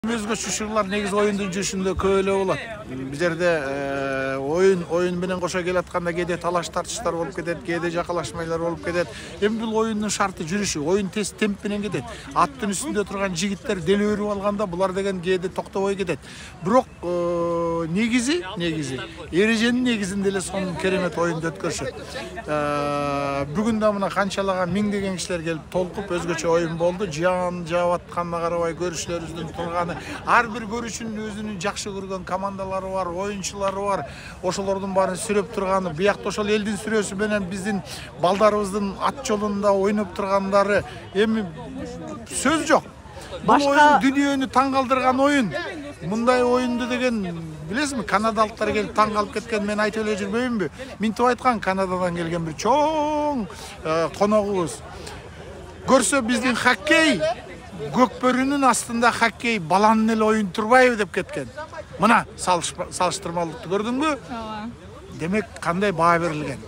Өзгөчө ушурлар негизи оюндун жүрүшүндө көп эле болот. Бизерде оюн менен кошо келатканда кээде талаш тартыштар болуп кетет, кээде жакалашмайлар болуп кетет. Эми бул оюндун шарты жүрүшү, оюн тез темп менен кетет. Аттын үстүндө турган жигиттер деле өрүп алганда булар деген кээде токтобой кетет. Бирок негизи эреженин негизинде эле сонун керемет оюнду өткөрүшөт. Бүгүн да мына канчалаган миңдеген кишилер келип толкуп өзгөчө оюн болду. Жаан жаап атканына карабай көрүүчүлөрүбүздүн турганы ар бир көрүүчүнүн өзүнүн жакшы көргөн командалары бар, оюнчулары бар. Ошолордун баарын сүрөп турганы, биякта ошол элдин сүрөөсү менен биздин балдарыбыздын ат жолунда ойноп тургандары эми сөз жок. Бул оюн дүйнөнү таң калтырган оюн. Мындай оюнду деген билесизби, канадалыктар келип таң калып кеткен, мен айтып эле жүрбөймүнбү? Минтип айткан, Канададан келген бир чоң коногубуз. Көрсө биздин хоккей көкбөрүнүн астында хоккей баланын эле оюн турбайбы деп кеткен. Мына салыштырмалыкты көрдүңбү? Демек кандай баа берилген?